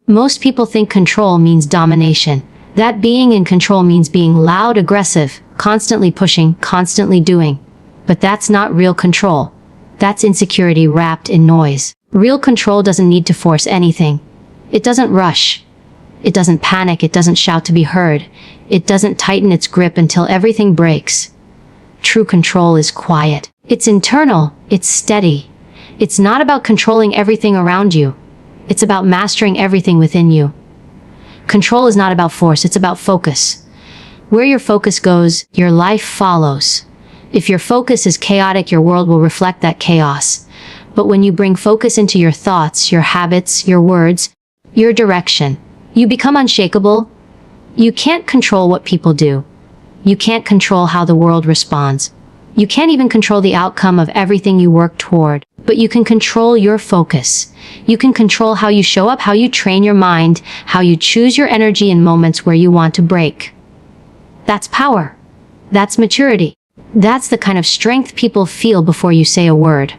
Most people think control means domination. That being in control means being loud, aggressive, constantly pushing, constantly doing. But that's not real control. That's insecurity wrapped in noise. Real control doesn't need to force anything. It doesn't rush. It doesn't panic. It doesn't shout to be heard. It doesn't tighten its grip until everything breaks. True control is quiet. It's internal. It's steady. It's not about controlling everything around you. It's about mastering everything within you. Control is not about force. It's about focus. Where your focus goes, your life follows. If your focus is chaotic, your world will reflect that chaos. But when you bring focus into your thoughts, your habits, your words, your direction, you become unshakable. You can't control what people do. You can't control how the world responds. You can't even control the outcome of everything you work toward, but you can control your focus. You can control how you show up, how you train your mind, how you choose your energy in moments where you want to break. That's power. That's maturity. That's the kind of strength people feel before you say a word.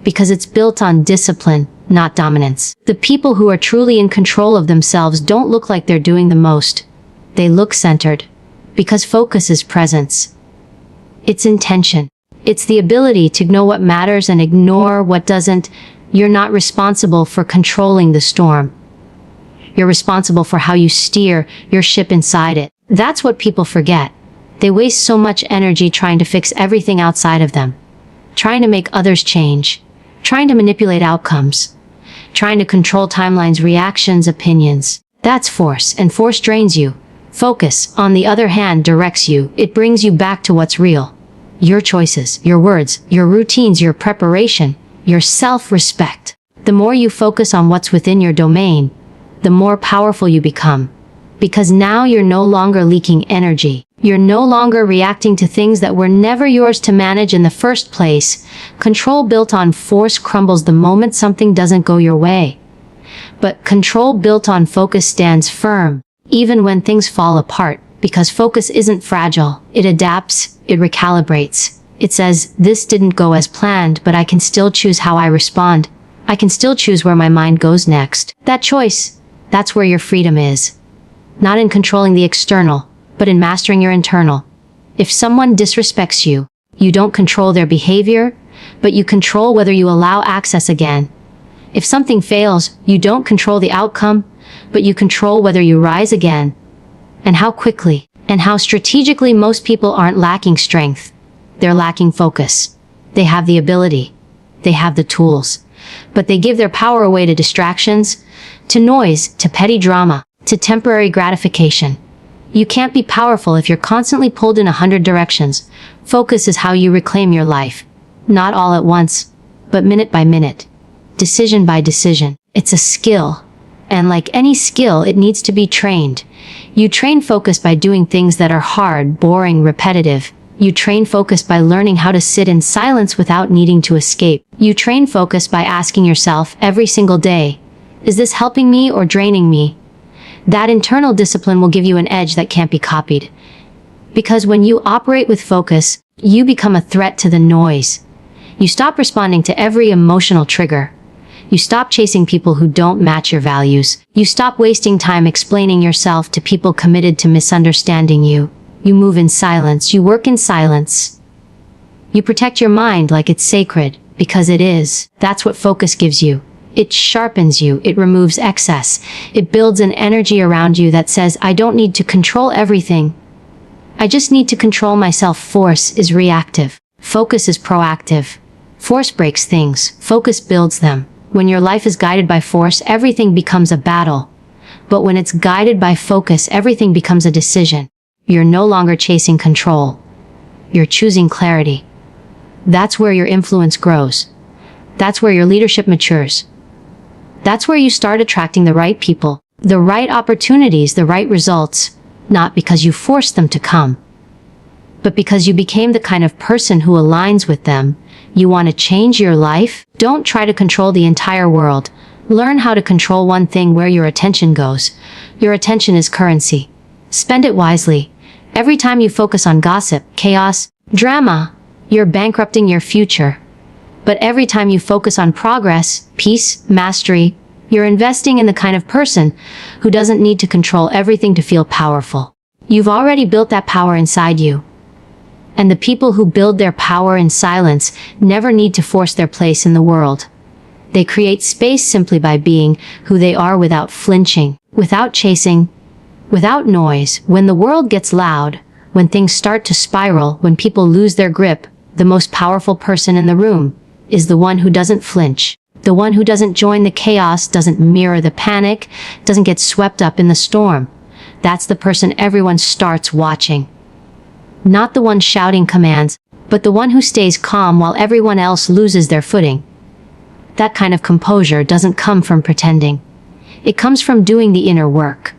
Because it's built on discipline, not dominance. The people who are truly in control of themselves don't look like they're doing the most. They look centered. Because focus is presence. It's intention. It's the ability to know what matters and ignore what doesn't. You're not responsible for controlling the storm. You're responsible for how you steer your ship inside it. That's what people forget. They waste so much energy trying to fix everything outside of them. Trying to make others change. Trying to manipulate outcomes. Trying to control timelines, reactions, opinions. That's force, and force drains you. Focus, on the other hand, directs you. It brings you back to what's real. Your choices, your words, your routines, your preparation, your self-respect. The more you focus on what's within your domain, the more powerful you become. Because now you're no longer leaking energy. You're no longer reacting to things that were never yours to manage in the first place. Control built on force crumbles the moment something doesn't go your way. But control built on focus stands firm, even when things fall apart, because focus isn't fragile. It adapts, it recalibrates. It says, this didn't go as planned, but I can still choose how I respond. I can still choose where my mind goes next. That choice, that's where your freedom is. Not in controlling the external, but in mastering your internal. If someone disrespects you, you don't control their behavior, but you control whether you allow access again. If something fails, you don't control the outcome, but you control whether you rise again. And how quickly, and how strategically. Most people aren't lacking strength. They're lacking focus. They have the ability. They have the tools. But they give their power away to distractions, to noise, to petty drama, to temporary gratification. You can't be powerful if you're constantly pulled in 100 directions. Focus is how you reclaim your life. Not all at once, but minute by minute. Decision by decision. It's a skill. And like any skill, it needs to be trained. You train focus by doing things that are hard, boring, repetitive. You train focus by learning how to sit in silence without needing to escape. You train focus by asking yourself every single day, is this helping me or draining me? That internal discipline will give you an edge that can't be copied. Because when you operate with focus, you become a threat to the noise. You stop responding to every emotional trigger. You stop chasing people who don't match your values. You stop wasting time explaining yourself to people committed to misunderstanding you. You move in silence. You work in silence. You protect your mind like it's sacred, because it is. That's what focus gives you. It sharpens you. It removes excess. It builds an energy around you that says, I don't need to control everything. I just need to control myself. Force is reactive. Focus is proactive. Force breaks things. Focus builds them. When your life is guided by force, everything becomes a battle. But when it's guided by focus, everything becomes a decision. You're no longer chasing control. You're choosing clarity. That's where your influence grows. That's where your leadership matures. That's where you start attracting the right people, the right opportunities, the right results, not because you forced them to come, but because you became the kind of person who aligns with them. You want to change your life? Don't try to control the entire world. Learn how to control one thing: where your attention goes. Your attention is currency. Spend it wisely. Every time you focus on gossip, chaos, drama, you're bankrupting your future. But every time you focus on progress, peace, mastery, You're investing in the kind of person who doesn't need to control everything to feel powerful. You've already built that power inside you. And the people who build their power in silence never need to force their place in the world. They create space simply by being who they are without flinching, without chasing, without noise. When the world gets loud, when things start to spiral, when people lose their grip, the most powerful person in the room is the one who doesn't flinch. The one who doesn't join the chaos, doesn't mirror the panic, doesn't get swept up in the storm. That's the person everyone starts watching. Not the one shouting commands, but the one who stays calm while everyone else loses their footing. That kind of composure doesn't come from pretending. It comes from doing the inner work.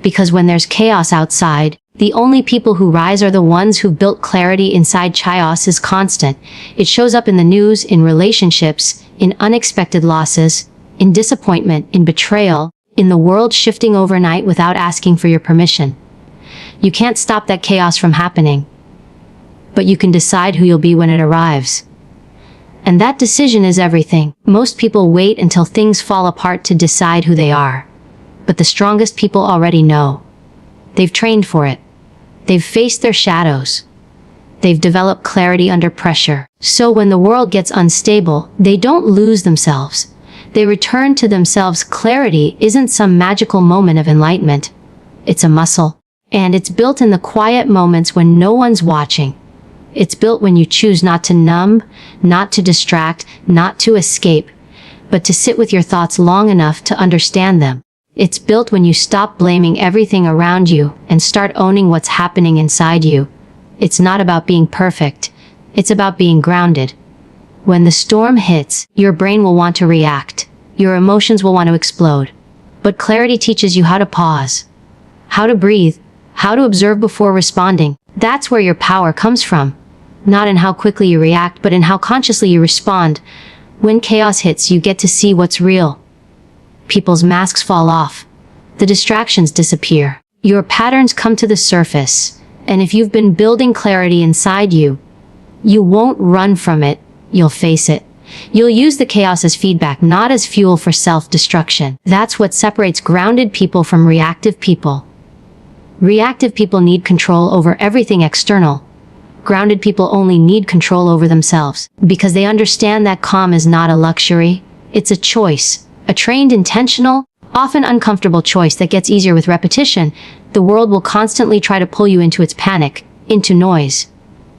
Because when there's chaos outside, the only people who rise are the ones who've built clarity inside. Chaos is constant. It shows up in the news, in relationships, in unexpected losses, in disappointment, in betrayal, in the world shifting overnight without asking for your permission. You can't stop that chaos from happening, but you can decide who you'll be when it arrives. And that decision is everything. Most people wait until things fall apart to decide who they are. But the strongest people already know. They've trained for it. They've faced their shadows. They've developed clarity under pressure. So when the world gets unstable, they don't lose themselves. They return to themselves. Clarity isn't some magical moment of enlightenment. It's a muscle. And it's built in the quiet moments when no one's watching. It's built when you choose not to numb, not to distract, not to escape, but to sit with your thoughts long enough to understand them. It's built when you stop blaming everything around you and start owning what's happening inside you. It's not about being perfect. It's about being grounded. When the storm hits, your brain will want to react. Your emotions will want to explode. But clarity teaches you how to pause, how to breathe, how to observe before responding. That's where your power comes from. Not in how quickly you react, but in how consciously you respond. When chaos hits, you get to see what's real. People's masks fall off. The distractions disappear. Your patterns come to the surface. And if you've been building clarity inside you, you won't run from it. You'll face it. You'll use the chaos as feedback, not as fuel for self-destruction. That's what separates grounded people from reactive people. Reactive people need control over everything external. Grounded people only need control over themselves, because they understand that calm is not a luxury. It's a choice, a trained, intentional, often uncomfortable choice that gets easier with repetition. The world will constantly try to pull you into its panic, into noise,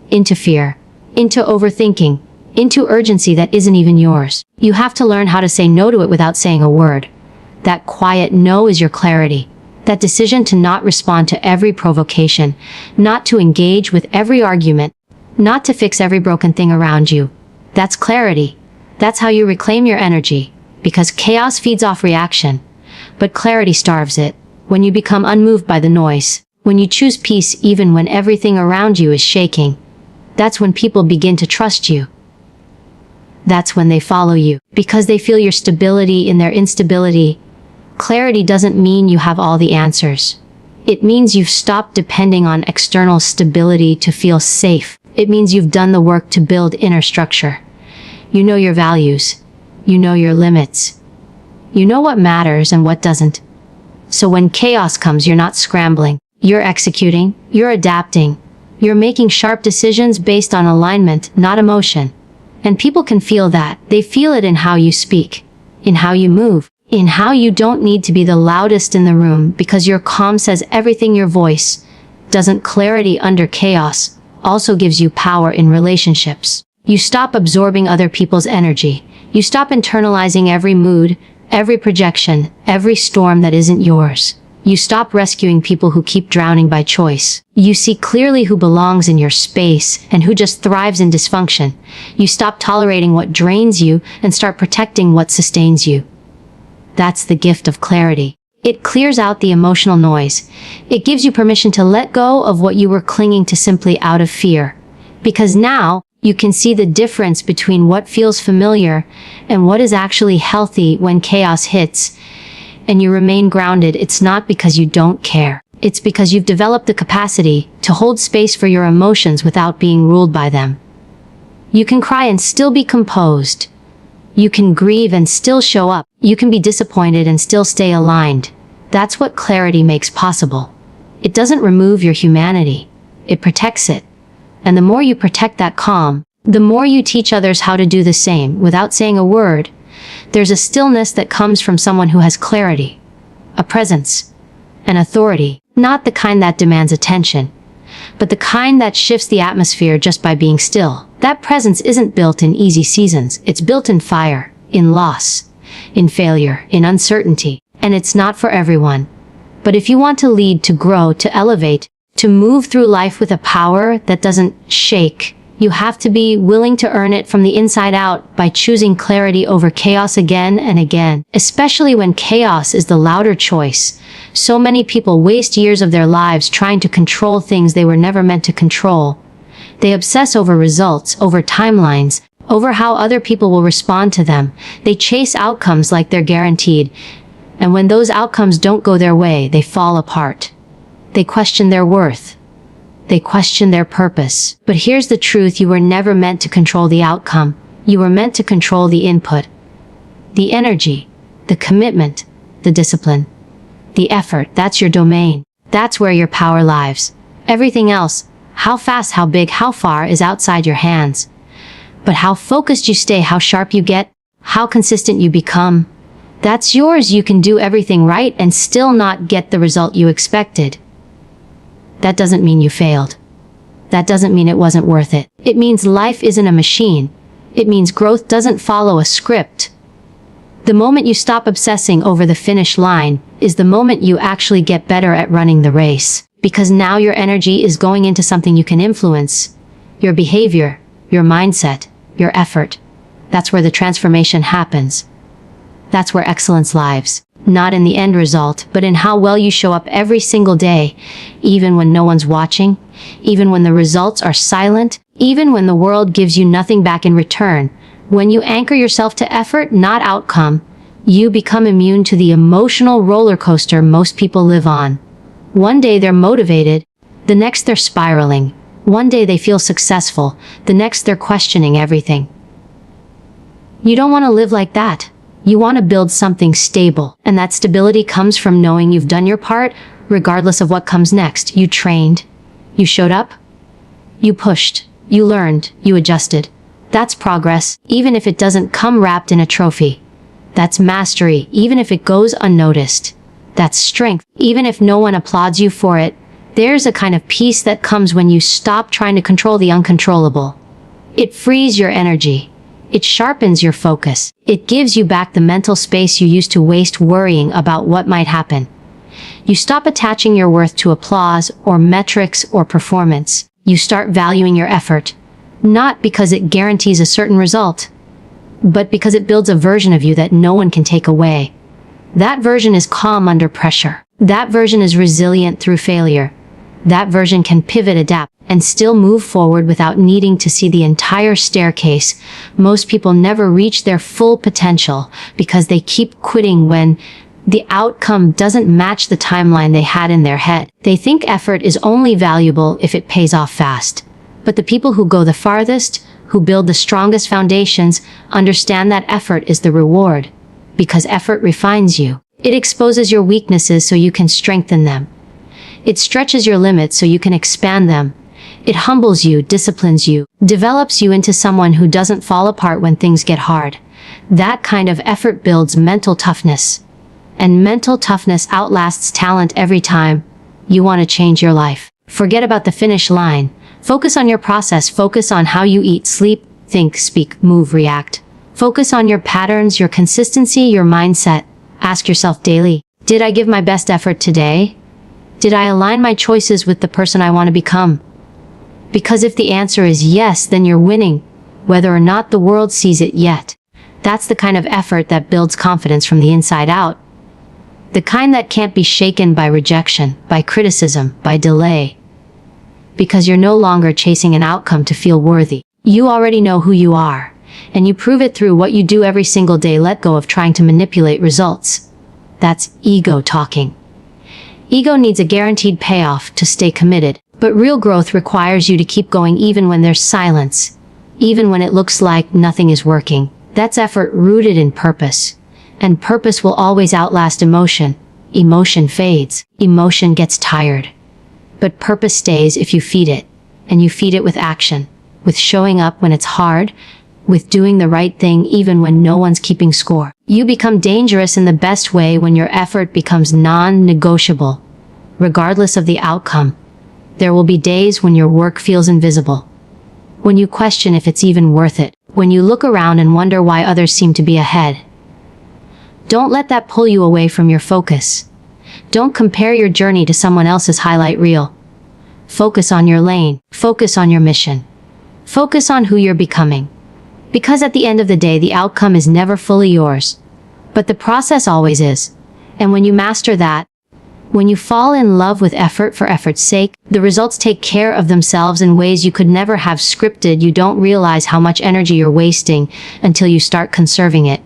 into fear, into overthinking, into urgency that isn't even yours. You have to learn how to say no to it without saying a word. That quiet no is your clarity. That decision to not respond to every provocation, not to engage with every argument, not to fix every broken thing around you. That's clarity. That's how you reclaim your energy, because chaos feeds off reaction, but clarity starves it. When you become unmoved by the noise, when you choose peace even when everything around you is shaking, that's when people begin to trust you. That's when they follow you, because they feel your stability in their instability. Clarity doesn't mean you have all the answers. It means you've stopped depending on external stability to feel safe. It means you've done the work to build inner structure. You know your values. You know your limits. You know what matters and what doesn't. So when chaos comes, you're not scrambling. You're executing. You're adapting. You're making sharp decisions based on alignment, not emotion. And people can feel that. They feel it in how you speak, in how you move, in how you don't need to be the loudest in the room because your calm says everything. Your voice doesn't. Clarity under chaos also gives you power in relationships. You stop absorbing other people's energy. You stop internalizing every mood, every projection, every storm that isn't yours. You stop rescuing people who keep drowning by choice. You see clearly who belongs in your space and who just thrives in dysfunction. You stop tolerating what drains you and start protecting what sustains you. That's the gift of clarity. It clears out the emotional noise. It gives you permission to let go of what you were clinging to simply out of fear. Because now, you can see the difference between what feels familiar and what is actually healthy. When chaos hits and you remain grounded, it's not because you don't care. It's because you've developed the capacity to hold space for your emotions without being ruled by them. You can cry and still be composed. You can grieve and still show up. You can be disappointed and still stay aligned. That's what clarity makes possible. It doesn't remove your humanity. It protects it. And the more you protect that calm, the more you teach others how to do the same without saying a word. There's a stillness that comes from someone who has clarity, a presence, an authority, not the kind that demands attention, but the kind that shifts the atmosphere just by being still. That presence isn't built in easy seasons. It's built in fire, in loss, in failure, in uncertainty. And it's not for everyone. But if you want to lead, to grow, to elevate, to move through life with a power that doesn't shake, you have to be willing to earn it from the inside out by choosing clarity over chaos again and again, especially when chaos is the louder choice. So many people waste years of their lives trying to control things they were never meant to control. They obsess over results, over timelines, over how other people will respond to them. They chase outcomes like they're guaranteed. And when those outcomes don't go their way, they fall apart. They question their worth. They question their purpose. But here's the truth: you were never meant to control the outcome. You were meant to control the input, the energy, the commitment, the discipline, the effort. That's your domain. That's where your power lies. Everything else, how fast, how big, how far, is outside your hands. But how focused you stay, how sharp you get, how consistent you become, that's yours. You can do everything right and still not get the result you expected. That doesn't mean you failed. That doesn't mean it wasn't worth it. It means life isn't a machine. It means growth doesn't follow a script. The moment you stop obsessing over the finish line is the moment you actually get better at running the race. Because now your energy is going into something you can influence. Your behavior, your mindset, your effort. That's where the transformation happens. That's where excellence lives. Not in the end result, but in how well you show up every single day, even when no one's watching, even when the results are silent, even when the world gives you nothing back in return. When you anchor yourself to effort, not outcome, you become immune to the emotional roller coaster most people live on. One day they're motivated, the next they're spiraling. One day they feel successful, the next they're questioning everything. You don't want to live like that. You want to build something stable, and that stability comes from knowing you've done your part, regardless of what comes next. You trained, you showed up, you pushed, you learned, you adjusted. That's progress, even if it doesn't come wrapped in a trophy. That's mastery, even if it goes unnoticed. That's strength, even if no one applauds you for it. There's a kind of peace that comes when you stop trying to control the uncontrollable. It frees your energy. It sharpens your focus. It gives you back the mental space you used to waste worrying about what might happen. You stop attaching your worth to applause or metrics or performance. You start valuing your effort, not because it guarantees a certain result, but because it builds a version of you that no one can take away. That version is calm under pressure. That version is resilient through failure. That version can pivot, adapt, and still move forward without needing to see the entire staircase. Most people never reach their full potential because they keep quitting when the outcome doesn't match the timeline they had in their head. They think effort is only valuable if it pays off fast. But the people who go the farthest, who build the strongest foundations, understand that effort is the reward. Because effort refines you. It exposes your weaknesses so you can strengthen them. It stretches your limits so you can expand them. It humbles you, disciplines you, develops you into someone who doesn't fall apart when things get hard. That kind of effort builds mental toughness. And mental toughness outlasts talent every time you want to change your life. Forget about the finish line. Focus on your process. Focus on how you eat, sleep, think, speak, move, react. Focus on your patterns, your consistency, your mindset. Ask yourself daily, did I give my best effort today? Did I align my choices with the person I want to become? Because if the answer is yes, then you're winning, whether or not the world sees it yet. That's the kind of effort that builds confidence from the inside out. The kind that can't be shaken by rejection, by criticism, by delay. Because you're no longer chasing an outcome to feel worthy. You already know who you are, and you prove it through what you do every single day. Let go of trying to manipulate results. That's ego talking. Ego needs a guaranteed payoff to stay committed, but real growth requires you to keep going even when there's silence, even when it looks like nothing is working. That's effort rooted in purpose. And purpose will always outlast emotion. Emotion fades. Emotion gets tired. But purpose stays if you feed it. And you feed it with action. With showing up when it's hard. With doing the right thing even when no one's keeping score. You become dangerous in the best way when your effort becomes non-negotiable. Regardless of the outcome. There will be days when your work feels invisible. When you question if it's even worth it. When you look around and wonder why others seem to be ahead. Don't let that pull you away from your focus. Don't compare your journey to someone else's highlight reel. Focus on your lane. Focus on your mission. Focus on who you're becoming. Because at the end of the day, the outcome is never fully yours. But the process always is. And when you master that, when you fall in love with effort for effort's sake, the results take care of themselves in ways you could never have scripted. You don't realize how much energy you're wasting until you start conserving it.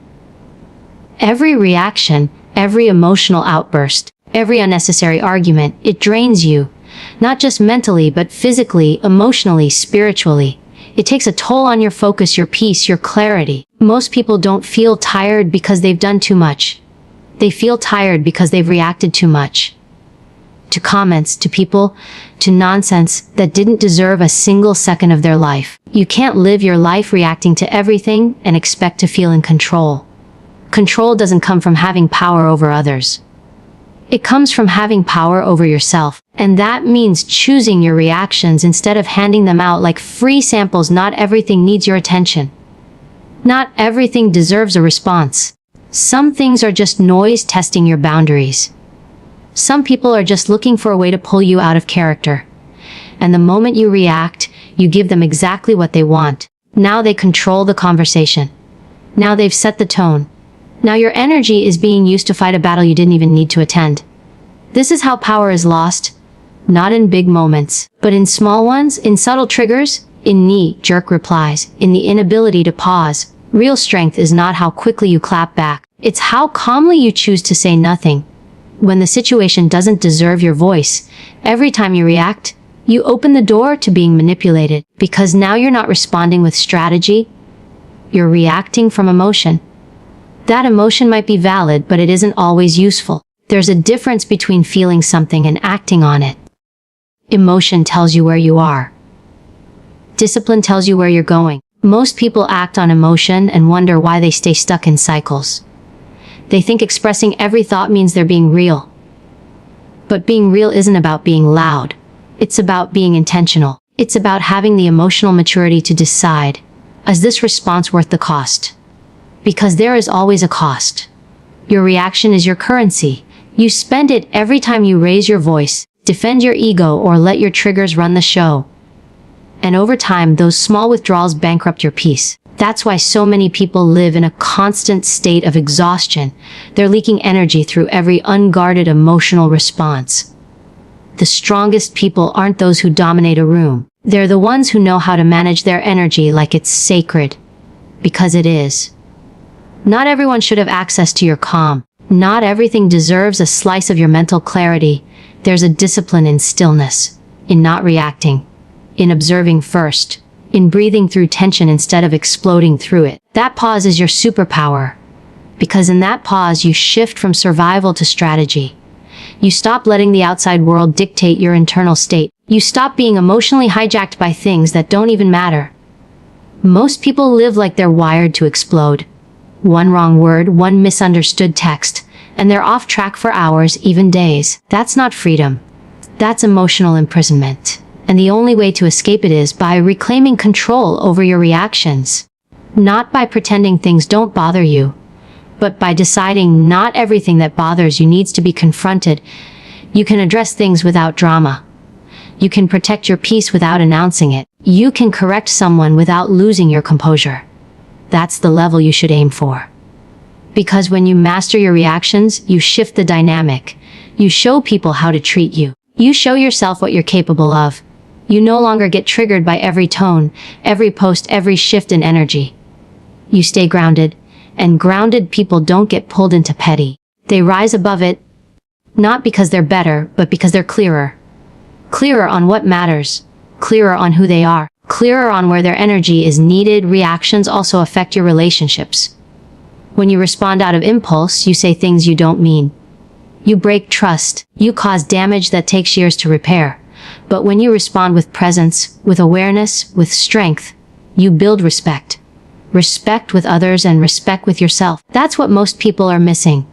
Every reaction, every emotional outburst, every unnecessary argument, it drains you. Not just mentally, but physically, emotionally, spiritually. It takes a toll on your focus, your peace, your clarity. Most people don't feel tired because they've done too much. They feel tired because they've reacted too much. To comments, to people, to nonsense that didn't deserve a single second of their life. You can't live your life reacting to everything and expect to feel in control. Control doesn't come from having power over others. It comes from having power over yourself. And that means choosing your reactions instead of handing them out like free samples. Not everything needs your attention. Not everything deserves a response. Some things are just noise testing your boundaries. Some people are just looking for a way to pull you out of character. And the moment you react, you give them exactly what they want. Now they control the conversation. Now they've set the tone. Now your energy is being used to fight a battle you didn't even need to attend. This is how power is lost. Not in big moments, but in small ones, in subtle triggers, in knee-jerk replies, in the inability to pause. Real strength is not how quickly you clap back. It's how calmly you choose to say nothing. When the situation doesn't deserve your voice, every time you react, you open the door to being manipulated. Because now you're not responding with strategy. You're reacting from emotion. That emotion might be valid, but it isn't always useful. There's a difference between feeling something and acting on it. Emotion tells you where you are. Discipline tells you where you're going. Most people act on emotion and wonder why they stay stuck in cycles. They think expressing every thought means they're being real. But being real isn't about being loud. It's about being intentional. It's about having the emotional maturity to decide, is this response worth the cost? Because there is always a cost. Your reaction is your currency. You spend it every time you raise your voice, defend your ego, or let your triggers run the show. And over time, those small withdrawals bankrupt your peace. That's why so many people live in a constant state of exhaustion. They're leaking energy through every unguarded emotional response. The strongest people aren't those who dominate a room. They're the ones who know how to manage their energy like it's sacred. Because it is. Not everyone should have access to your calm. Not everything deserves a slice of your mental clarity. There's a discipline in stillness, in not reacting, in observing first, in breathing through tension instead of exploding through it. That pause is your superpower. Because in that pause, you shift from survival to strategy. You stop letting the outside world dictate your internal state. You stop being emotionally hijacked by things that don't even matter. Most people live like they're wired to explode. One wrong word, one misunderstood text, and they're off track for hours, even days. That's not freedom. That's emotional imprisonment. And the only way to escape it is by reclaiming control over your reactions. Not by pretending things don't bother you, but by deciding not everything that bothers you needs to be confronted. You can address things without drama. You can protect your peace without announcing it. You can correct someone without losing your composure. That's the level you should aim for. Because when you master your reactions, you shift the dynamic. You show people how to treat you. You show yourself what you're capable of. You no longer get triggered by every tone, every post, every shift in energy. You stay grounded, and grounded people don't get pulled into petty. They rise above it, not because they're better, but because they're clearer. Clearer on what matters, clearer on who they are, clearer on where their energy is needed. Reactions also affect your relationships. When you respond out of impulse, you say things you don't mean. You break trust. You cause damage that takes years to repair. But when you respond with presence, with awareness, with strength, you build respect. Respect with others and respect with yourself. That's what most people are missing.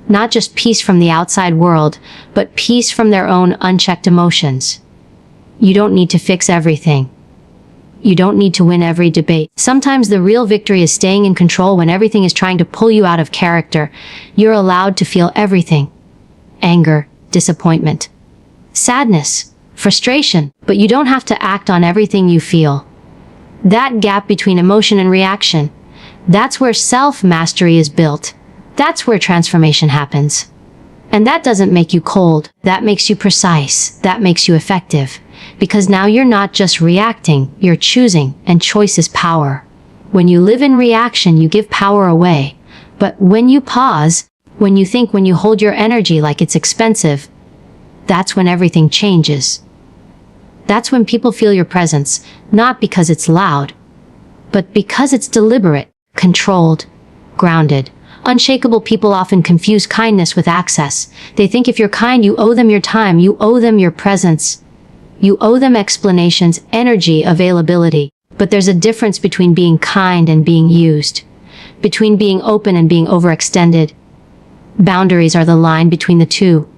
Not just peace from the outside world, but peace from their own unchecked emotions. You don't need to fix everything. You don't need to win every debate. Sometimes the real victory is staying in control when everything is trying to pull you out of character. You're allowed to feel everything. Anger, disappointment, sadness, frustration, but you don't have to act on everything you feel. That gap between emotion and reaction, that's where self-mastery is built. That's where transformation happens. And that doesn't make you cold. That makes you precise. That makes you effective. Because now you're not just reacting, you're choosing, and choice is power. When you live in reaction, you give power away. But when you pause, when you think, when you hold your energy like it's expensive, that's when everything changes. That's when people feel your presence, not because it's loud, but because it's deliberate, controlled, grounded. Unshakable people often confuse kindness with access. They think if you're kind, you owe them your time, you owe them your presence. You owe them explanations, energy, availability. But there's a difference between being kind and being used, between being open and being overextended. Boundaries are the line between the two.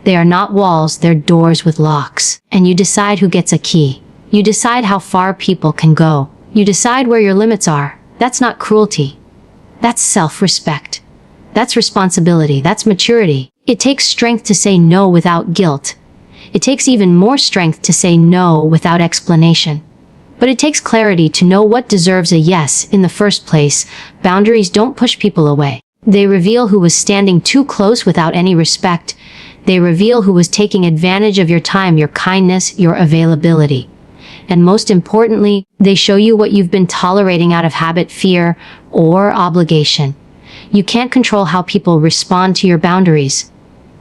They are not walls, they're doors with locks. And you decide who gets a key. You decide how far people can go. You decide where your limits are. That's not cruelty. That's self-respect. That's responsibility. That's maturity. It takes strength to say no without guilt. It takes even more strength to say no without explanation. But it takes clarity to know what deserves a yes in the first place. Boundaries don't push people away. They reveal who was standing too close without any respect. They reveal who was taking advantage of your time, your kindness, your availability. And most importantly, they show you what you've been tolerating out of habit, fear, or obligation. You can't control how people respond to your boundaries.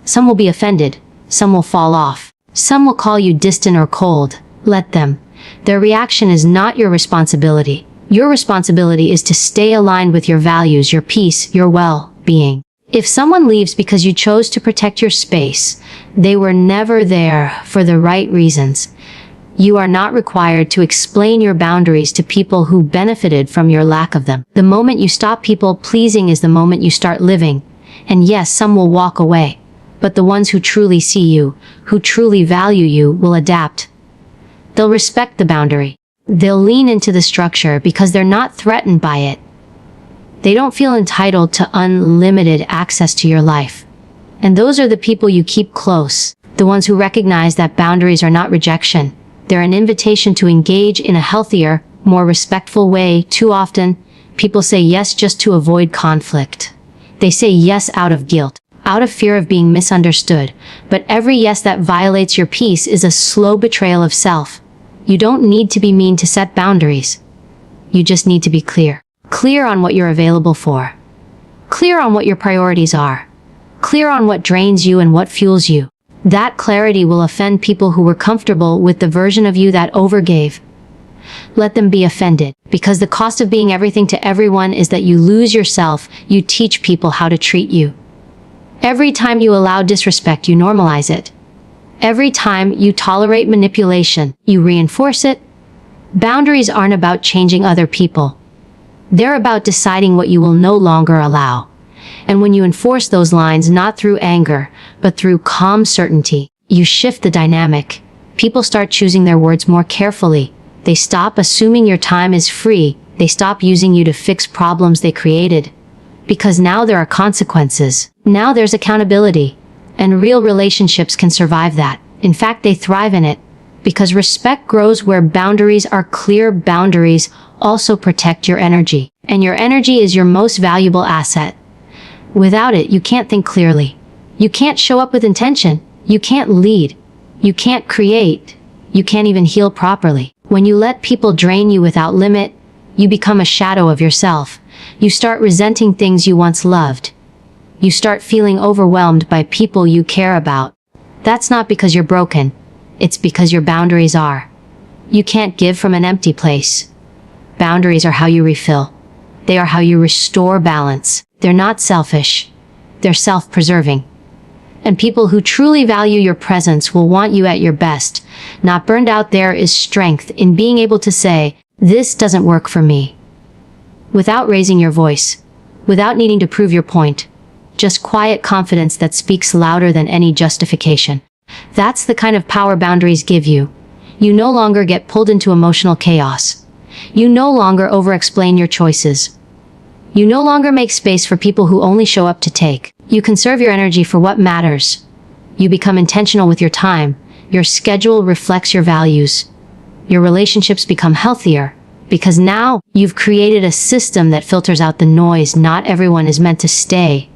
Some will be offended. Some will fall off. Some will call you distant or cold. Let them. Their reaction is not your responsibility. Your responsibility is to stay aligned with your values, your peace, your well-being. If someone leaves because you chose to protect your space, they were never there for the right reasons. You are not required to explain your boundaries to people who benefited from your lack of them. The moment you stop people pleasing is the moment you start living. And yes, some will walk away. But the ones who truly see you, who truly value you, will adapt. They'll respect the boundary. They'll lean into the structure because they're not threatened by it. They don't feel entitled to unlimited access to your life. And those are the people you keep close. The ones who recognize that boundaries are not rejection. They're an invitation to engage in a healthier, more respectful way. Too often, people say yes just to avoid conflict. They say yes out of guilt, out of fear of being misunderstood. But every yes that violates your peace is a slow betrayal of self. You don't need to be mean to set boundaries. You just need to be clear. Clear on what you're available for. Clear on what your priorities are. Clear on what drains you and what fuels you. That clarity will offend people who were comfortable with the version of you that overgave. Let them be offended, because the cost of being everything to everyone is that you lose yourself. You teach people how to treat you. Every time you allow disrespect, you normalize it. Every time you tolerate manipulation, you reinforce it. Boundaries aren't about changing other people. They're about deciding what you will no longer allow. And when you enforce those lines, not through anger, but through calm certainty, you shift the dynamic. People start choosing their words more carefully. They stop assuming your time is free. They stop using you to fix problems they created. Because now there are consequences. Now there's accountability. And real relationships can survive that. In fact, they thrive in it. Because respect grows where boundaries are clear. Boundaries also protect your energy. And your energy is your most valuable asset. Without it, you can't think clearly. You can't show up with intention. You can't lead. You can't create. You can't even heal properly. When you let people drain you without limit, you become a shadow of yourself. You start resenting things you once loved. You start feeling overwhelmed by people you care about. That's not because you're broken. It's because your boundaries are. You can't give from an empty place. Boundaries are how you refill. They are how you restore balance. They're not selfish. They're self-preserving. And people who truly value your presence will want you at your best, not burned out. There is strength in being able to say, this doesn't work for me, without raising your voice, without needing to prove your point. Just quiet confidence that speaks louder than any justification. That's the kind of power boundaries give you. You no longer get pulled into emotional chaos. You no longer over-explain your choices. You no longer make space for people who only show up to take. You conserve your energy for what matters. You become intentional with your time. Your schedule reflects your values. Your relationships become healthier, because now you've created a system that filters out the noise. Not everyone is meant to stay.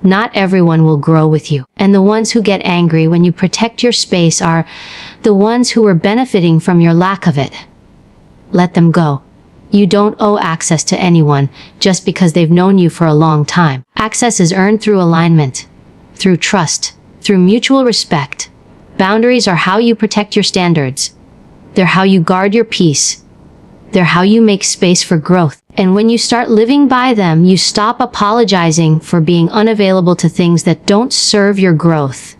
Not everyone will grow with you. And the ones who get angry when you protect your space are the ones who are benefiting from your lack of it. Let them go. You don't owe access to anyone just because they've known you for a long time. Access is earned through alignment, through trust, through mutual respect. Boundaries are how you protect your standards. They're how you guard your peace. They're how you make space for growth. And when you start living by them, you stop apologizing for being unavailable to things that don't serve your growth.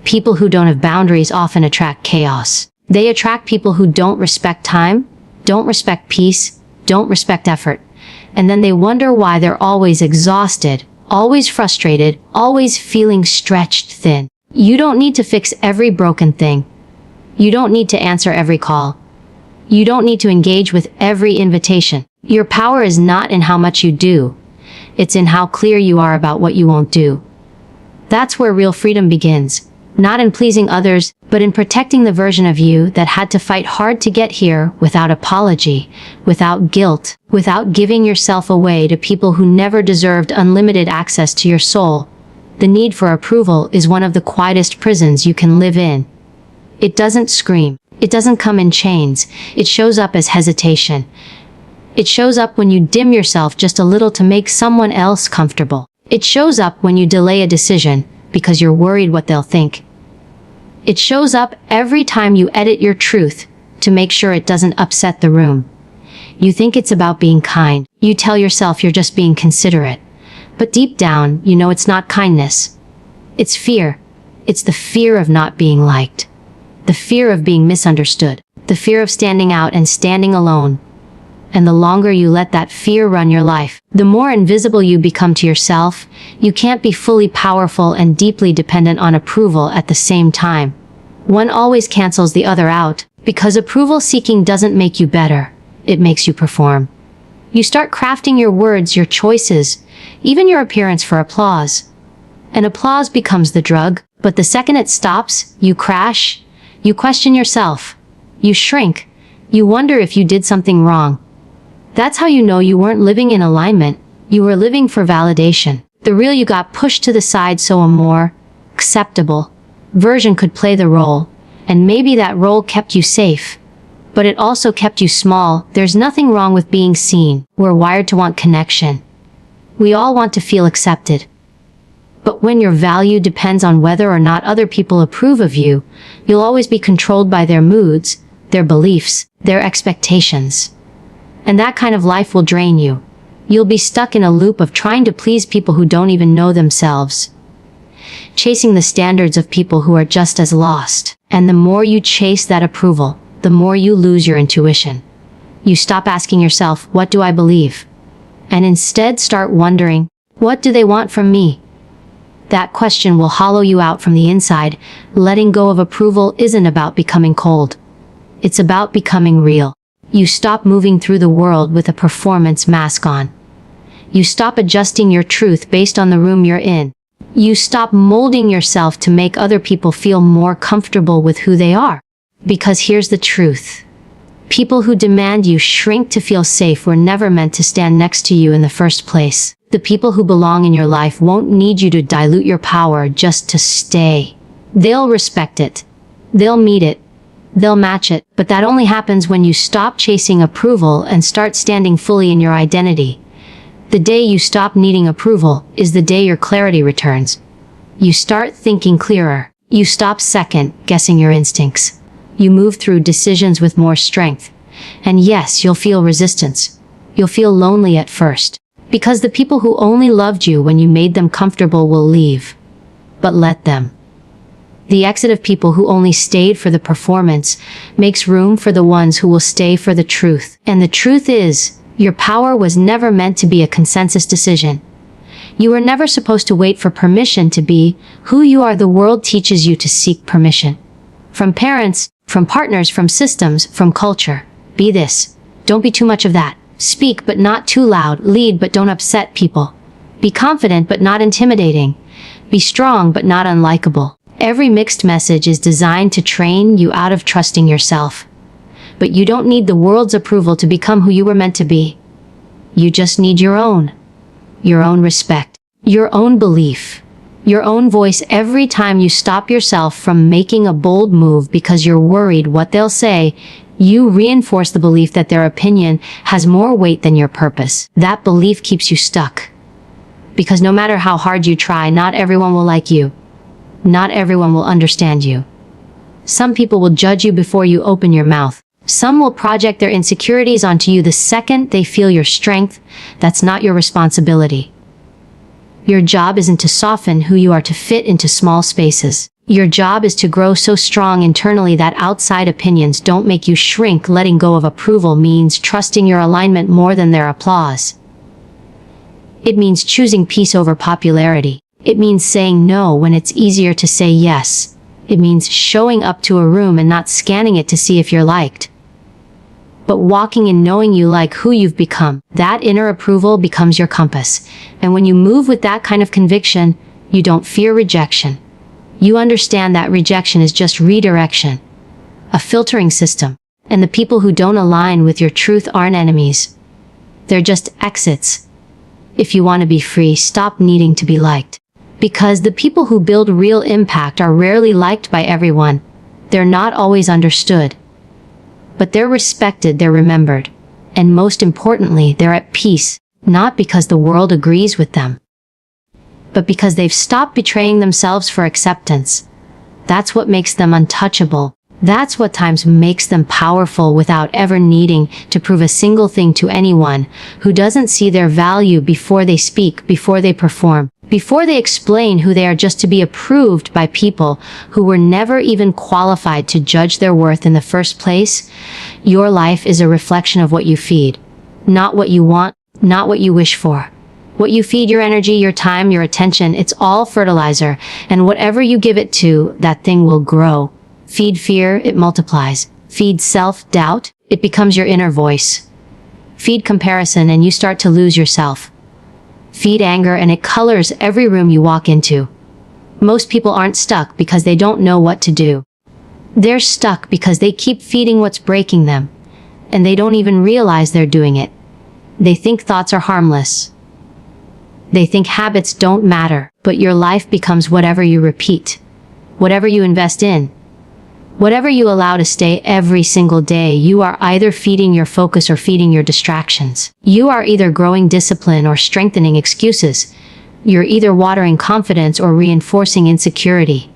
People who don't have boundaries often attract chaos. They attract people who don't respect time, don't respect peace, don't respect effort. And then they wonder why they're always exhausted, always frustrated, always feeling stretched thin. You don't need to fix every broken thing. You don't need to answer every call. You don't need to engage with every invitation. Your power is not in how much you do. It's in how clear you are about what you won't do. That's where real freedom begins. Not in pleasing others, but in protecting the version of you that had to fight hard to get here without apology, without guilt, without giving yourself away to people who never deserved unlimited access to your soul. The need for approval is one of the quietest prisons you can live in. It doesn't scream. It doesn't come in chains. It shows up as hesitation. It shows up when you dim yourself just a little to make someone else comfortable. It shows up when you delay a decision because you're worried what they'll think. It shows up every time you edit your truth to make sure it doesn't upset the room. You think it's about being kind. You tell yourself you're just being considerate. But deep down, you know it's not kindness. It's fear. It's the fear of not being liked. The fear of being misunderstood. The fear of standing out and standing alone. And the longer you let that fear run your life, the more invisible you become to yourself. You can't be fully powerful and deeply dependent on approval at the same time. One always cancels the other out, because approval seeking doesn't make you better. It makes you perform. You start crafting your words, your choices, even your appearance for applause. And applause becomes the drug, but the second it stops, you crash. You question yourself. You shrink. You wonder if you did something wrong. That's how you know you weren't living in alignment. You were living for validation. The real you got pushed to the side so a more acceptable version could play the role. And maybe that role kept you safe. But it also kept you small. There's nothing wrong with being seen. We're wired to want connection. We all want to feel accepted. But when your value depends on whether or not other people approve of you, you'll always be controlled by their moods, their beliefs, their expectations. And that kind of life will drain you. You'll be stuck in a loop of trying to please people who don't even know themselves. Chasing the standards of people who are just as lost. And the more you chase that approval, the more you lose your intuition. You stop asking yourself, what do I believe? And instead start wondering, what do they want from me? That question will hollow you out from the inside. Letting go of approval isn't about becoming cold. It's about becoming real. You stop moving through the world with a performance mask on. You stop adjusting your truth based on the room you're in. You stop molding yourself to make other people feel more comfortable with who they are. Because here's the truth. People who demand you shrink to feel safe were never meant to stand next to you in the first place. The people who belong in your life won't need you to dilute your power just to stay. They'll respect it. They'll meet it. They'll match it. But that only happens when you stop chasing approval and start standing fully in your identity. The day you stop needing approval is the day your clarity returns. You start thinking clearer. You stop second guessing your instincts. You move through decisions with more strength. And yes, you'll feel resistance. You'll feel lonely at first. Because the people who only loved you when you made them comfortable will leave. But let them. The exit of people who only stayed for the performance makes room for the ones who will stay for the truth. And the truth is, your power was never meant to be a consensus decision. You were never supposed to wait for permission to be who you are. The world teaches you to seek permission. From parents, from partners, from systems, from culture. Be this. Don't be too much of that. Speak but not too loud. Lead but don't upset people. Be confident but not intimidating. Be strong but not unlikable. Every mixed message is designed to train you out of trusting yourself. But you don't need the world's approval to become who you were meant to be. You just need your own respect, your own belief, your own voice. Every time you stop yourself from making a bold move because you're worried what they'll say, you reinforce the belief that their opinion has more weight than your purpose. That belief keeps you stuck. Because no matter how hard you try, not everyone will like you. Not everyone will understand you. Some people will judge you before you open your mouth. Some will project their insecurities onto you the second they feel your strength. That's not your responsibility. Your job isn't to soften who you are to fit into small spaces. Your job is to grow so strong internally that outside opinions don't make you shrink. Letting go of approval means trusting your alignment more than their applause. It means choosing peace over popularity. It means saying no when it's easier to say yes. It means showing up to a room and not scanning it to see if you're liked, but walking in knowing you like who you've become. That inner approval becomes your compass. And when you move with that kind of conviction, you don't fear rejection. You understand that rejection is just redirection, a filtering system. And the people who don't align with your truth aren't enemies. They're just exits. If you want to be free, stop needing to be liked. Because the people who build real impact are rarely liked by everyone. They're not always understood. But they're respected, they're remembered. And most importantly, they're at peace, not because the world agrees with them, but because they've stopped betraying themselves for acceptance. That's what makes them untouchable. That's what times makes them powerful without ever needing to prove a single thing to anyone. Who doesn't see their value before they speak, before they perform, before they explain who they are, just to be approved by people who were never even qualified to judge their worth in the first place. Your life is a reflection of what you feed. Not what you want, not what you wish for. What you feed, your energy, your time, your attention, it's all fertilizer. And whatever you give it to, that thing will grow. Feed fear, it multiplies. Feed self-doubt, it becomes your inner voice. Feed comparison and you start to lose yourself. Feed anger and it colors every room you walk into. Most people aren't stuck because they don't know what to do. They're stuck because they keep feeding what's breaking them. And they don't even realize they're doing it. They think thoughts are harmless. They think habits don't matter, but your life becomes whatever you repeat, whatever you invest in, whatever you allow to stay every single day. You are either feeding your focus or feeding your distractions. You are either growing discipline or strengthening excuses. You're either watering confidence or reinforcing insecurity.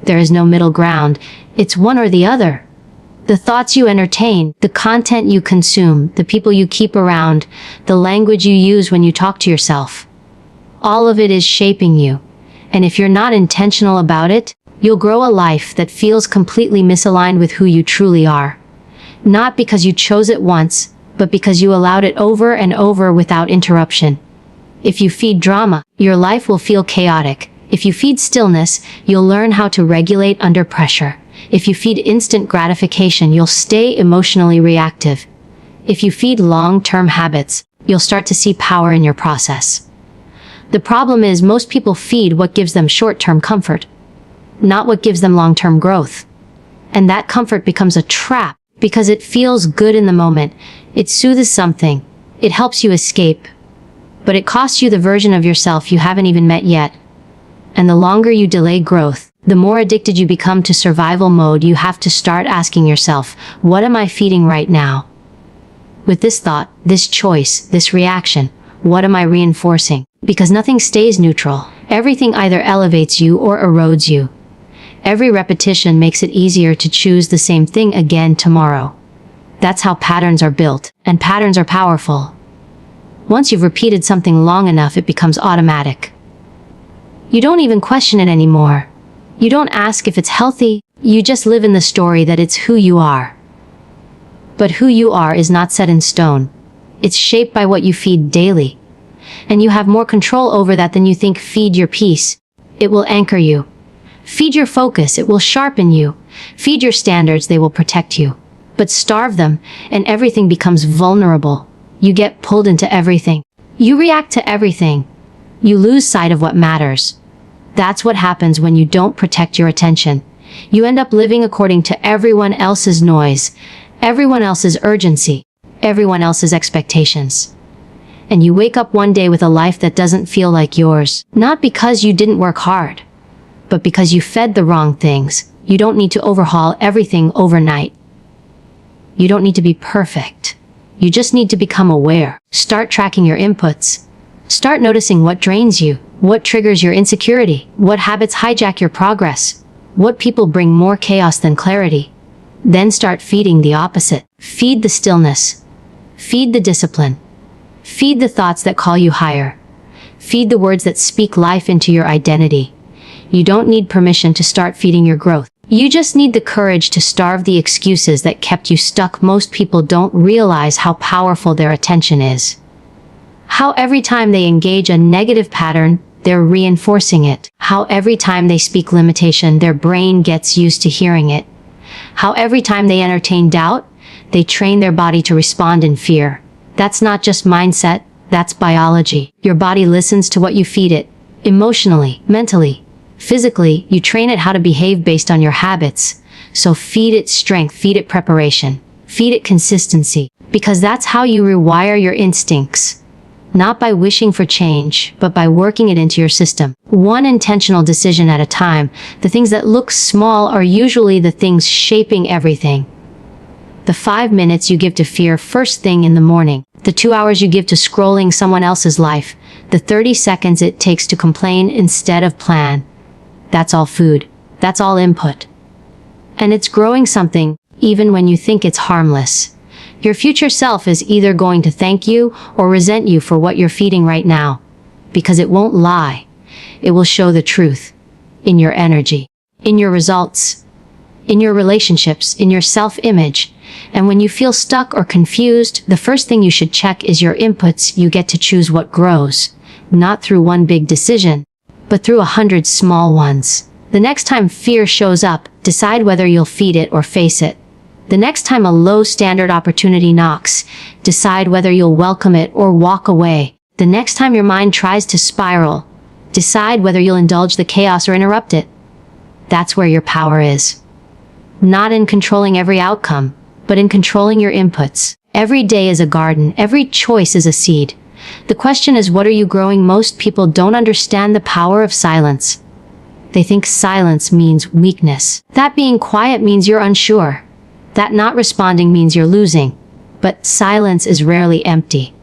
There is no middle ground. It's one or the other. The thoughts you entertain, the content you consume, the people you keep around, the language you use when you talk to yourself. All of it is shaping you. And if you're not intentional about it, you'll grow a life that feels completely misaligned with who you truly are. Not because you chose it once, but because you allowed it over and over without interruption. If you feed drama, your life will feel chaotic. If you feed stillness, you'll learn how to regulate under pressure. If you feed instant gratification, you'll stay emotionally reactive. If you feed long-term habits, you'll start to see power in your process. The problem is most people feed what gives them short-term comfort, not what gives them long-term growth. And that comfort becomes a trap because it feels good in the moment. It soothes something. It helps you escape. But it costs you the version of yourself you haven't even met yet. And the longer you delay growth, the more addicted you become to survival mode. You have to start asking yourself, what am I feeding right now? With this thought, this choice, this reaction, what am I reinforcing? Because nothing stays neutral. Everything either elevates you or erodes you. Every repetition makes it easier to choose the same thing again tomorrow. That's how patterns are built, and patterns are powerful. Once you've repeated something long enough, it becomes automatic. You don't even question it anymore. You don't ask if it's healthy, you just live in the story that it's who you are. But who you are is not set in stone. It's shaped by what you feed daily. And you have more control over that than you think. Feed your peace. It will anchor you. Feed your focus. It will sharpen you. Feed your standards. They will protect you. But starve them, and everything becomes vulnerable. You get pulled into everything. You react to everything. You lose sight of what matters. That's what happens when you don't protect your attention. You end up living according to everyone else's noise, everyone else's urgency, everyone else's expectations. And you wake up one day with a life that doesn't feel like yours. Not because you didn't work hard, but because you fed the wrong things. You don't need to overhaul everything overnight. You don't need to be perfect. You just need to become aware. Start tracking your inputs. Start noticing what drains you, what triggers your insecurity, what habits hijack your progress, what people bring more chaos than clarity. Then start feeding the opposite. Feed the stillness. Feed the discipline. Feed the thoughts that call you higher. Feed the words that speak life into your identity. You don't need permission to start feeding your growth. You just need the courage to starve the excuses that kept you stuck. Most people don't realize how powerful their attention is. How every time they engage a negative pattern, they're reinforcing it. How every time they speak limitation, their brain gets used to hearing it. How every time they entertain doubt, they train their body to respond in fear. That's not just mindset, that's biology. Your body listens to what you feed it. Emotionally, mentally, physically, you train it how to behave based on your habits. So feed it strength, feed it preparation, feed it consistency. Because that's how you rewire your instincts. Not by wishing for change, but by working it into your system. One intentional decision at a time. The things that look small are usually the things shaping everything. The 5 minutes you give to fear first thing in the morning. The 2 hours you give to scrolling someone else's life. The 30 seconds it takes to complain instead of plan. That's all food. That's all input. And it's growing something, even when you think it's harmless. Your future self is either going to thank you or resent you for what you're feeding right now. Because it won't lie. It will show the truth. In your energy. In your results. In your relationships. In your self-image. And when you feel stuck or confused, the first thing you should check is your inputs. You get to choose what grows. Not through one big decision, but through 100 small ones. The next time fear shows up, decide whether you'll feed it or face it. The next time a low-standard opportunity knocks, decide whether you'll welcome it or walk away. The next time your mind tries to spiral, decide whether you'll indulge the chaos or interrupt it. That's where your power is. Not in controlling every outcome, but in controlling your inputs. Every day is a garden, every choice is a seed. The question is, what are you growing? Most people don't understand the power of silence. They think silence means weakness. That being quiet means you're unsure. That not responding means you're losing. But silence is rarely empty.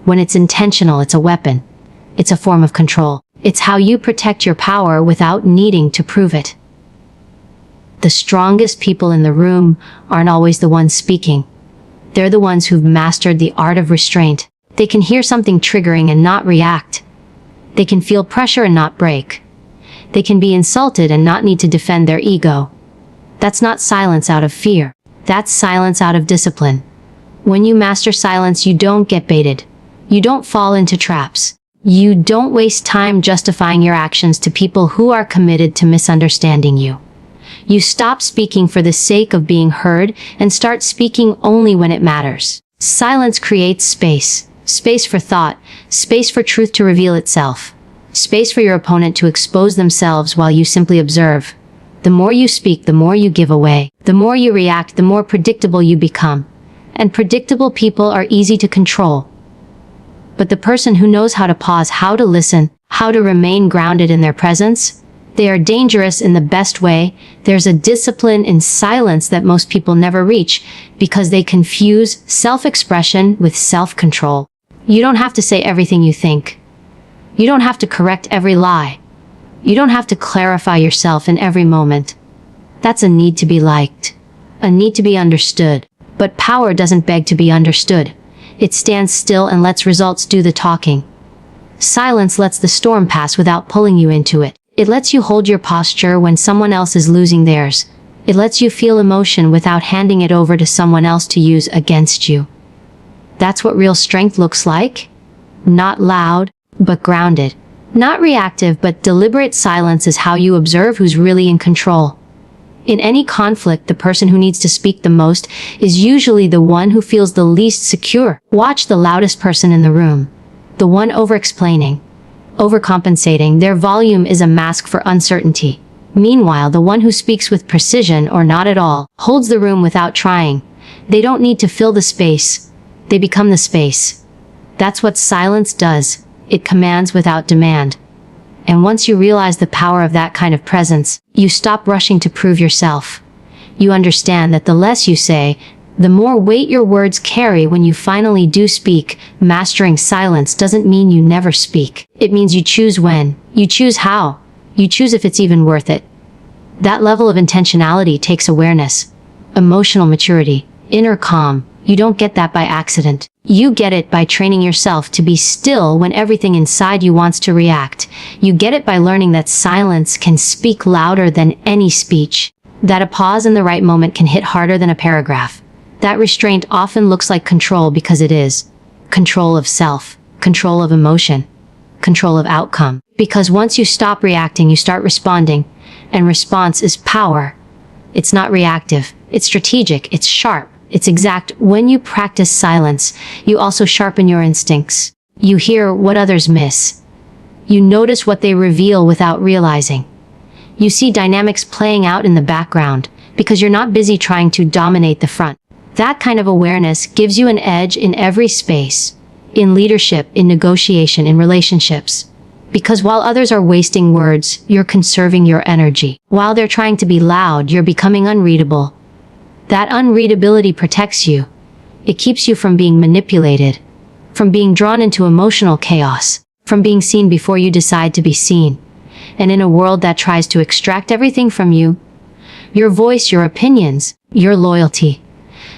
When it's intentional, it's a weapon. It's a form of control. It's how you protect your power without needing to prove it. The strongest people in the room aren't always the ones speaking. They're the ones who've mastered the art of restraint. They can hear something triggering and not react. They can feel pressure and not break. They can be insulted and not need to defend their ego. That's not silence out of fear. That's silence out of discipline. When you master silence, you don't get baited. You don't fall into traps. You don't waste time justifying your actions to people who are committed to misunderstanding you. You stop speaking for the sake of being heard and start speaking only when it matters. Silence creates space. Space for thought. Space for truth to reveal itself. Space for your opponent to expose themselves while you simply observe. The more you speak, the more you give away. The more you react, the more predictable you become. And predictable people are easy to control. But the person who knows how to pause, how to listen, how to remain grounded in their presence, they are dangerous in the best way. There's a discipline in silence that most people never reach because they confuse self-expression with self-control. You don't have to say everything you think. You don't have to correct every lie. You don't have to clarify yourself in every moment. That's a need to be liked, a need to be understood. But power doesn't beg to be understood. It stands still and lets results do the talking. Silence lets the storm pass without pulling you into it. It lets you hold your posture when someone else is losing theirs. It lets you feel emotion without handing it over to someone else to use against you. That's what real strength looks like. Not loud, but grounded. Not reactive, but deliberate. Silence is how you observe who's really in control. In any conflict, the person who needs to speak the most is usually the one who feels the least secure. Watch the loudest person in the room. The one over-explaining, overcompensating. Their volume is a mask for uncertainty. Meanwhile, the one who speaks with precision or not at all holds the room without trying. They don't need to fill the space. They become the space. That's what silence does. It commands without demand. And once you realize the power of that kind of presence, you stop rushing to prove yourself. You understand that the less you say, the more weight your words carry when you finally do speak. Mastering silence doesn't mean you never speak. It means you choose when, you choose how, you choose if it's even worth it. That level of intentionality takes awareness, emotional maturity, inner calm. You don't get that by accident. You get it by training yourself to be still when everything inside you wants to react. You get it by learning that silence can speak louder than any speech. That a pause in the right moment can hit harder than a paragraph. That restraint often looks like control because it is. Control of self, control of emotion, control of outcome. Because once you stop reacting, you start responding. And response is power. It's not reactive. It's strategic. It's sharp. It's exact. When you practice silence, you also sharpen your instincts. You hear what others miss. You notice what they reveal without realizing. You see dynamics playing out in the background because you're not busy trying to dominate the front. That kind of awareness gives you an edge in every space. In leadership, in negotiation, in relationships. Because while others are wasting words, you're conserving your energy. While they're trying to be loud, you're becoming unreadable. That unreadability protects you. It keeps you from being manipulated, from being drawn into emotional chaos, from being seen before you decide to be seen. And in a world that tries to extract everything from you, your voice, your opinions, your loyalty,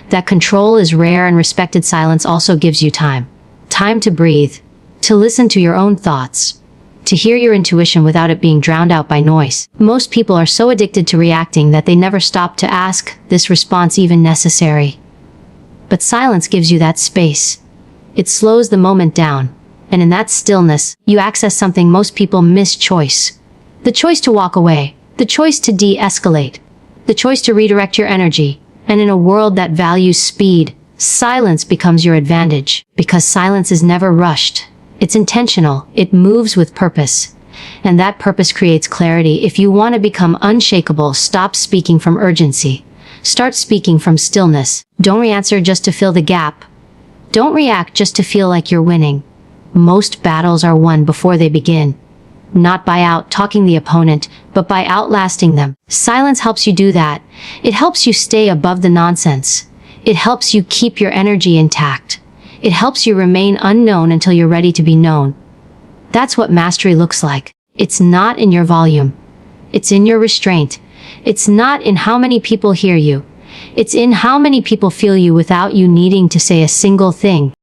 that control is rare and respected. Silence also gives you time. Time to breathe, to listen to your own thoughts, to hear your intuition without it being drowned out by noise. Most people are so addicted to reacting that they never stop to ask, this response even necessary? But silence gives you that space. It slows the moment down. And in that stillness, you access something most people miss: choice. The choice to walk away. The choice to de-escalate. The choice to redirect your energy. And in a world that values speed, silence becomes your advantage. Because silence is never rushed. It's intentional. It moves with purpose. And that purpose creates clarity. If you want to become unshakable, stop speaking from urgency. Start speaking from stillness. Don't re-answer just to fill the gap. Don't react just to feel like you're winning. Most battles are won before they begin. Not by out-talking the opponent, but by outlasting them. Silence helps you do that. It helps you stay above the nonsense. It helps you keep your energy intact. It helps you remain unknown until you're ready to be known. That's what mastery looks like. It's not in your volume. It's in your restraint. It's not in how many people hear you. It's in how many people feel you without you needing to say a single thing.